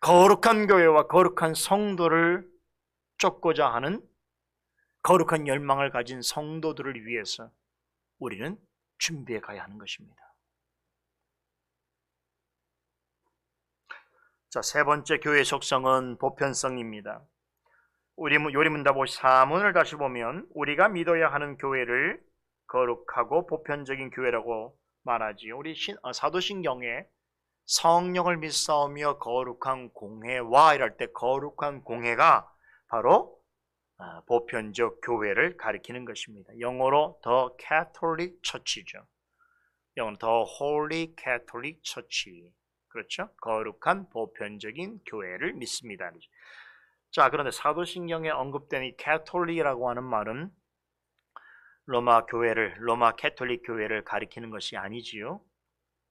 거룩한 교회와 거룩한 성도를 쫓고자 하는 거룩한 열망을 가진 성도들을 위해서 우리는 준비해 가야 하는 것입니다. 자, 세 번째 교회의 속성은 보편성입니다. 우리 요리문답 54문을 다시 보면 우리가 믿어야 하는 교회를 거룩하고 보편적인 교회라고 말하지요. 우리 사도신경에 성령을 믿사오며 거룩한 공회와 이럴 때 거룩한 공회가 바로 보편적 교회를 가리키는 것입니다. 영어로 The Catholic Church죠. 영어로 The Holy Catholic Church. 그렇죠? 거룩한 보편적인 교회를 믿습니다. 자, 그런데 사도신경에 언급된 이 캐톨릭이라고 하는 말은 로마 캐톨릭 교회를 가리키는 것이 아니지요.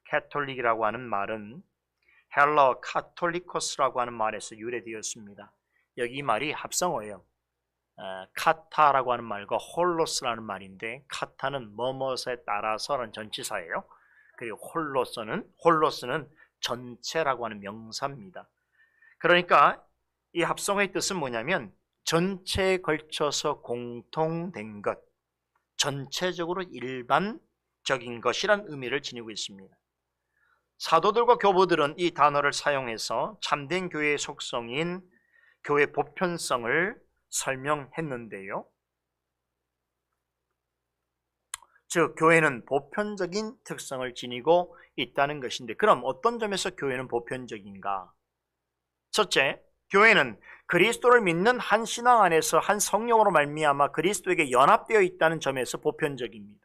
캐톨릭이라고 하는 말은 헬러 카톨리코스라고 하는 말에서 유래되었습니다. 여기 이 말이 합성어예요. 카타라고 하는 말과 홀로스라는 말인데 카타는 뭐뭇에 따라서라는 전치사예요. 그리고 홀로스는 전체라고 하는 명사입니다. 그러니까 이 합성어의 뜻은 뭐냐면 전체에 걸쳐서 공통된 것, 전체적으로 일반적인 것이란 의미를 지니고 있습니다. 사도들과 교부들은 이 단어를 사용해서 참된 교회의 속성인 교회 보편성을 설명했는데요. 즉 교회는 보편적인 특성을 지니고 있다는 것인데 그럼 어떤 점에서 교회는 보편적인가? 첫째, 교회는 그리스도를 믿는 한 신앙 안에서 한 성령으로 말미암아 그리스도에게 연합되어 있다는 점에서 보편적입니다.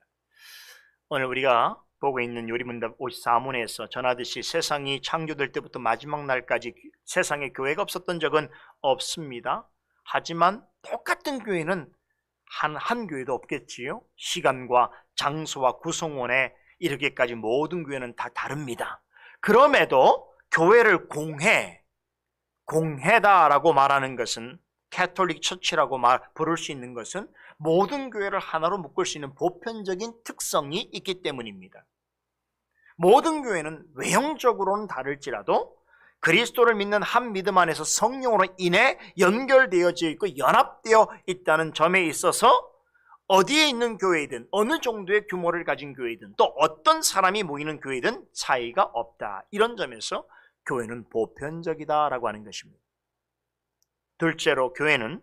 오늘 우리가 보고 있는 요리문답 54문에서 전하듯이 세상이 창조될 때부터 마지막 날까지 세상에 교회가 없었던 적은 없습니다. 하지만 똑같은 교회는 한 교회도 없겠지요. 시간과 장소와 구성원에 이르기까지 모든 교회는 다 다릅니다. 그럼에도 교회를 공회다라고 말하는 것은 캐톨릭 처치라고 부를 수 있는 것은 모든 교회를 하나로 묶을 수 있는 보편적인 특성이 있기 때문입니다. 모든 교회는 외형적으로는 다를지라도 그리스도를 믿는 한 믿음 안에서 성령으로 인해 연결되어져 있고 연합되어 있다는 점에 있어서 어디에 있는 교회이든 어느 정도의 규모를 가진 교회이든 또 어떤 사람이 모이는 교회이든 차이가 없다. 이런 점에서 교회는 보편적이다라고 하는 것입니다. 둘째로 교회는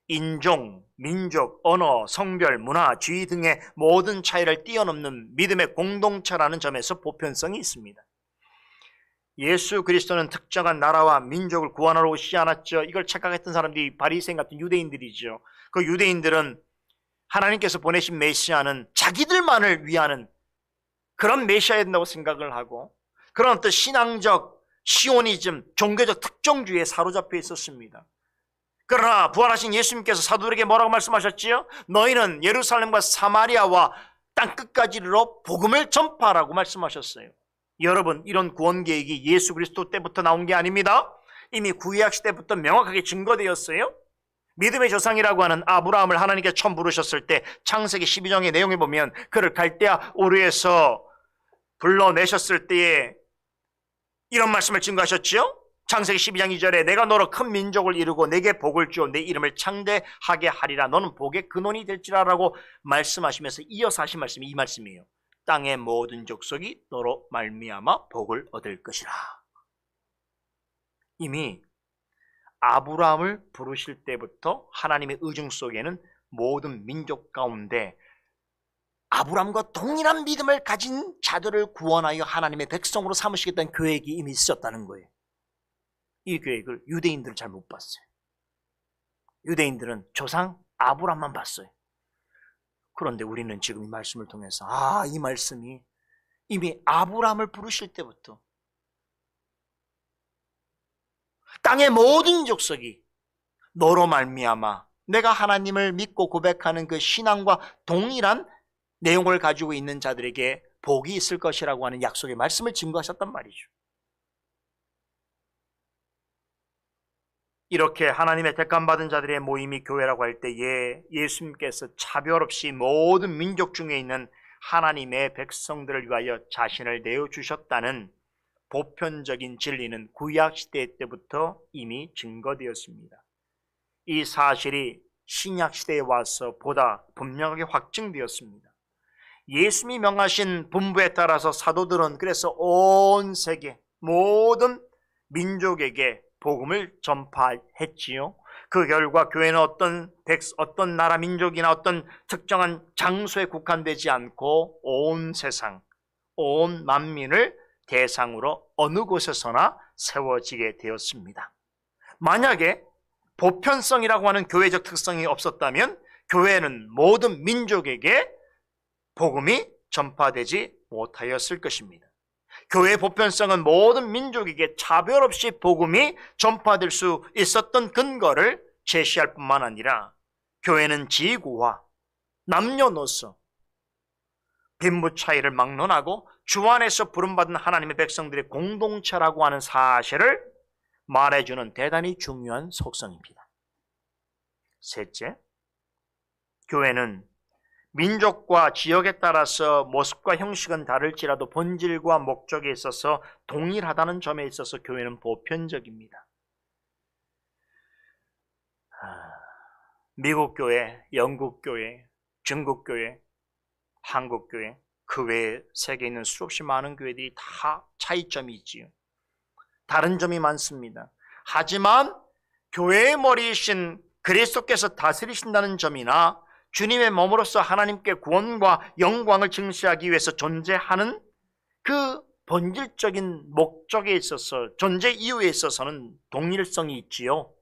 인종, 민족, 언어, 성별, 문화, 지위 등의 모든 차이를 뛰어넘는 믿음의 공동체라는 점에서 보편성이 있습니다. 예수 그리스도는 특정한 나라와 민족을 구원하러 오시지 않았죠. 이걸 착각했던 사람들이 바리새인 같은 유대인들이죠. 그 유대인들은 하나님께서 보내신 메시아는 자기들만을 위하는 그런 메시아야 된다고 생각을 하고 그런 어떤 신앙적 시오니즘, 종교적 특정주의에 사로잡혀 있었습니다. 그러나 부활하신 예수님께서 사도들에게 뭐라고 말씀하셨지요? 너희는 예루살렘과 사마리아와 땅끝까지로 복음을 전파하라고 말씀하셨어요. 여러분, 이런 구원 계획이 예수 그리스도 때부터 나온 게 아닙니다. 이미 구약 시대부터 명확하게 증거되었어요. 믿음의 조상이라고 하는 아브라함을 하나님께서 처음 부르셨을 때 창세기 12장의 내용에 보면 그를 갈대아 우르에서 불러내셨을 때에 이런 말씀을 증거하셨죠. 창세기 12장 2절에 내가 너로 큰 민족을 이루고 내게 복을 주어 내 이름을 창대하게 하리라. 너는 복의 근원이 될지라라고 말씀하시면서 이어서 하신 말씀이 이 말씀이에요. 땅의 모든 족속이 너로 말미암아 복을 얻을 것이라. 이미 아브라함을 부르실 때부터 하나님의 의중 속에는 모든 민족 가운데 아브라함과 동일한 믿음을 가진 자들을 구원하여 하나님의 백성으로 삼으시겠다는 계획이 이미 있었다는 거예요. 이 계획을 유대인들은 잘 못 봤어요. 유대인들은 조상 아브라함만 봤어요. 그런데 우리는 지금 이 말씀을 통해서 이 말씀이 이미 아브라함을 부르실 때부터 땅의 모든 족속이 너로 말미암아 내가 하나님을 믿고 고백하는 그 신앙과 동일한 내용을 가지고 있는 자들에게 복이 있을 것이라고 하는 약속의 말씀을 증거하셨단 말이죠. 이렇게 하나님의 택함받은 자들의 모임이 교회라고 할 때에 예수님께서 차별 없이 모든 민족 중에 있는 하나님의 백성들을 위하여 자신을 내어주셨다는 보편적인 진리는 구약시대 때부터 이미 증거되었습니다. 이 사실이 신약시대에 와서 보다 분명하게 확증되었습니다. 예수님이 명하신 분부에 따라서 사도들은 그래서 온 세계 모든 민족에게 복음을 전파했지요. 그 결과 교회는 어떤 나라 민족이나 어떤 특정한 장소에 국한되지 않고 온 세상, 온 만민을 대상으로 어느 곳에서나 세워지게 되었습니다. 만약에 보편성이라고 하는 교회적 특성이 없었다면 교회는 모든 민족에게 복음이 전파되지 못하였을 것입니다. 교회의 보편성은 모든 민족에게 차별 없이 복음이 전파될 수 있었던 근거를 제시할 뿐만 아니라 교회는 지구와 남녀노소, 빈부 차이를 막론하고 주 안에서 부름받은 하나님의 백성들의 공동체라고 하는 사실을 말해주는 대단히 중요한 속성입니다. 셋째, 교회는 민족과 지역에 따라서 모습과 형식은 다를지라도 본질과 목적에 있어서 동일하다는 점에 있어서 교회는 보편적입니다. 미국 교회, 영국 교회, 중국 교회, 한국 교회, 그 외에 세계에 있는 수없이 많은 교회들이 다 차이점이 있지요. 다른 점이 많습니다. 하지만 교회의 머리이신 그리스도께서 다스리신다는 점이나 주님의 몸으로서 하나님께 구원과 영광을 증시하기 위해서 존재하는 그 본질적인 목적에 있어서, 존재 이유에 있어서는 동일성이 있지요.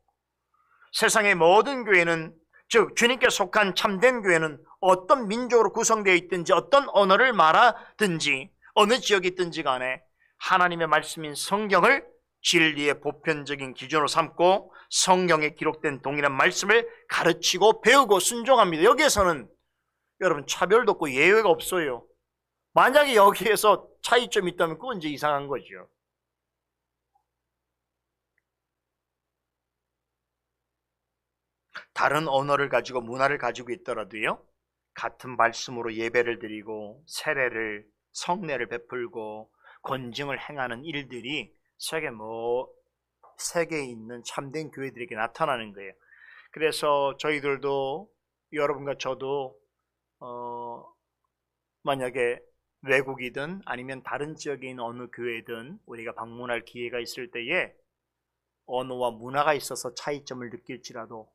세상의 모든 교회는, 즉 주님께 속한 참된 교회는 어떤 민족으로 구성되어 있든지 어떤 언어를 말하든지 어느 지역에 있든지 간에 하나님의 말씀인 성경을 진리의 보편적인 기준으로 삼고 성경에 기록된 동일한 말씀을 가르치고 배우고 순종합니다. 여기에서는 여러분 차별도 없고 예외가 없어요. 만약에 여기에서 차이점이 있다면 그건 이제 이상한 거죠. 다른 언어를 가지고 문화를 가지고 있더라도요, 같은 말씀으로 예배를 드리고 세례를, 성례를 베풀고 권증을 행하는 일들이 세계에 있는 참된 교회들에게 나타나는 거예요. 그래서 저희들도, 여러분과 저도 만약에 외국이든 아니면 다른 지역에 있는 어느 교회든 우리가 방문할 기회가 있을 때에 언어와 문화가 있어서 차이점을 느낄지라도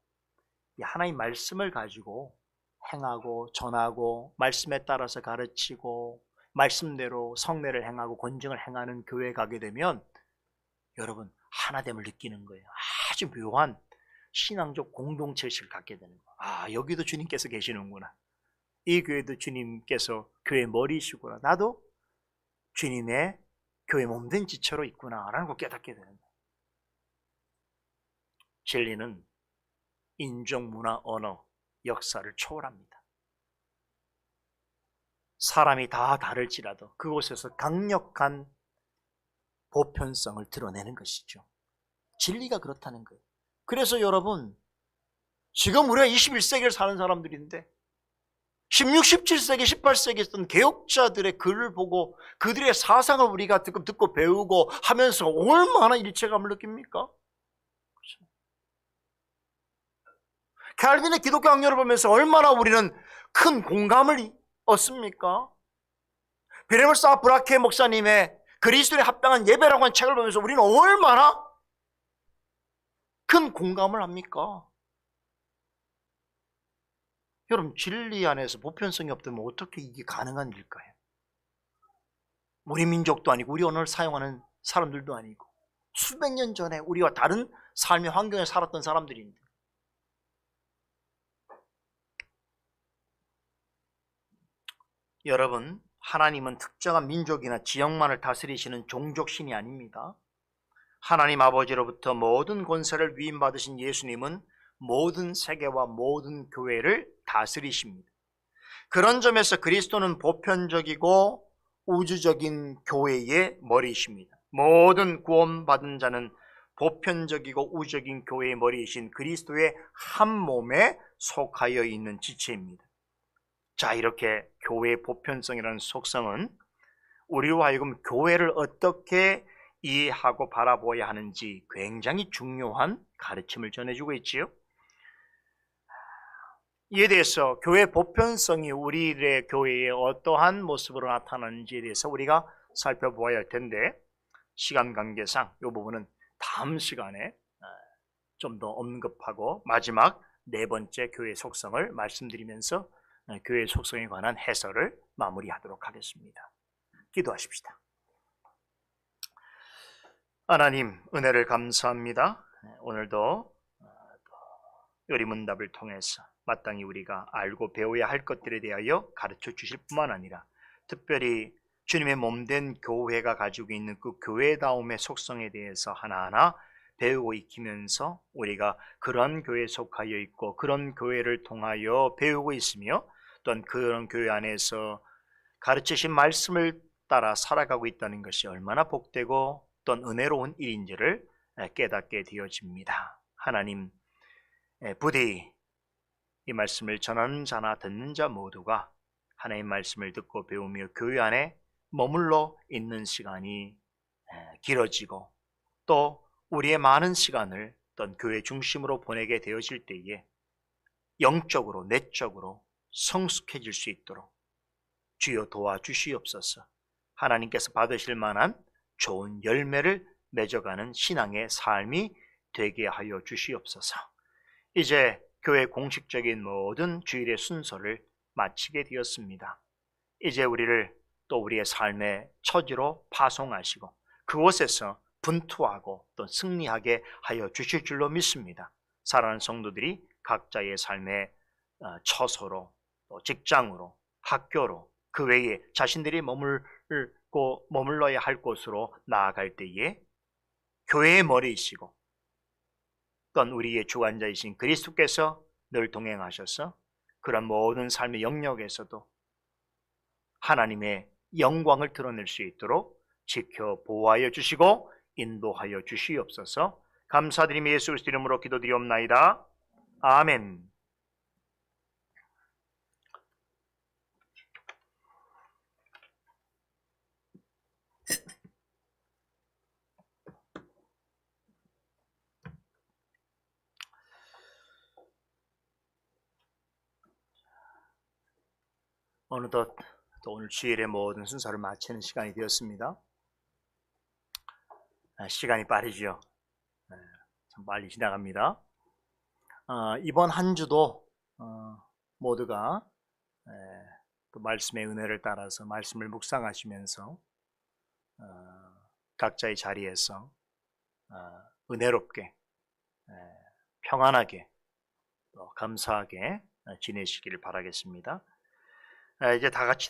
이 하나님 말씀을 가지고 행하고 전하고 말씀에 따라서 가르치고 말씀대로 성례를 행하고 권증을 행하는 교회에 가게 되면 여러분 하나됨을 느끼는 거예요. 아주 묘한 신앙적 공동체의식을 갖게 되는 거예요. 여기도 주님께서 계시는구나. 이 교회도 주님께서 교회 머리시구나. 나도 주님의 교회 몸된 지체로 있구나 라는 걸 깨닫게 되는 거예요. 진리는 인종, 문화, 언어, 역사를 초월합니다. 사람이 다 다를지라도 그곳에서 강력한 보편성을 드러내는 것이죠. 진리가 그렇다는 거예요. 그래서 여러분, 지금 우리가 21세기를 사는 사람들인데 16, 17세기, 18세기에 있던 개혁자들의 글을 보고 그들의 사상을 우리가 듣고 배우고 하면서 얼마나 일체감을 느낍니까? 그렇죠? 칼빈의 기독교 학렬을 보면서 얼마나 우리는 큰 공감을 얻습니까? 베네볼사 브라케 목사님의 그리스도에 합당한 예배라고 하는 책을 보면서 우리는 얼마나 그 큰 공감을 합니까? 여러분, 진리 안에서 보편성이 없다면 어떻게 이게 가능한 일일까요? 우리 민족도 아니고 우리 언어를 사용하는 사람들도 아니고 수백 년 전에 우리와 다른 삶의 환경에 살았던 사람들인데, 여러분, 하나님은 특정한 민족이나 지역만을 다스리시는 종족신이 아닙니다. 하나님 아버지로부터 모든 권세를 위임받으신 예수님은 모든 세계와 모든 교회를 다스리십니다. 그런 점에서 그리스도는 보편적이고 우주적인 교회의 머리이십니다. 모든 구원받은 자는 보편적이고 우주적인 교회의 머리이신 그리스도의 한 몸에 속하여 있는 지체입니다. 자, 이렇게 교회의 보편성이라는 속성은 우리로 하여금 교회를 어떻게 이해하고 바라보아야 하는지 굉장히 중요한 가르침을 전해주고 있지요. 이에 대해서 교회 보편성이 우리의 교회에 어떠한 모습으로 나타나는지에 대해서 우리가 살펴보아야 할 텐데, 시간 관계상 이 부분은 다음 시간에 좀 더 언급하고 마지막 네 번째 교회 속성을 말씀드리면서 교회 속성에 관한 해설을 마무리하도록 하겠습니다. 기도하십시다. 하나님, 은혜를 감사합니다. 오늘도 요리문답을 통해서 마땅히 우리가 알고 배워야 할 것들에 대하여 가르쳐 주실 뿐만 아니라 특별히 주님의 몸된 교회가 가지고 있는 그 교회다움의 속성에 대해서 하나하나 배우고 익히면서 우리가 그런 교회에 속하여 있고 그런 교회를 통하여 배우고 있으며 또한 그런 교회 안에서 가르치신 말씀을 따라 살아가고 있다는 것이 얼마나 복되고 또한 은혜로운 일인지를 깨닫게 되어집니다. 하나님, 부디 이 말씀을 전하는 자나 듣는 자 모두가 하나님의 말씀을 듣고 배우며 교회 안에 머물러 있는 시간이 길어지고 또 우리의 많은 시간을 어떤 교회 중심으로 보내게 되어질 때에 영적으로 내적으로 성숙해질 수 있도록 주여 도와주시옵소서. 하나님께서 받으실 만한 좋은 열매를 맺어가는 신앙의 삶이 되게 하여 주시옵소서. 이제 교회 공식적인 모든 주일의 순서를 마치게 되었습니다. 이제 우리를 또 우리의 삶의 처지로 파송하시고 그곳에서 분투하고 또 승리하게 하여 주실 줄로 믿습니다. 사랑하는 성도들이 각자의 삶의 처소로 또 직장으로 학교로 그 외에 자신들이 머물러야 할 곳으로 나아갈 때에 교회의 머리이시고 또한 우리의 주관자이신 그리스도께서 늘 동행하셔서 그런 모든 삶의 영역에서도 하나님의 영광을 드러낼 수 있도록 지켜 보호하여 주시고 인도하여 주시옵소서. 감사드리며 예수 그리스도 이름으로 기도드리옵나이다. 아멘. 어느덧 또 오늘 주일의 모든 순서를 마치는 시간이 되었습니다. 시간이 빠르죠. 참 빨리 지나갑니다. 이번 한 주도 모두가 또 말씀의 은혜를 따라서 말씀을 묵상하시면서 각자의 자리에서 은혜롭게 평안하게 또 감사하게 지내시기를 바라겠습니다. 이제 다 같이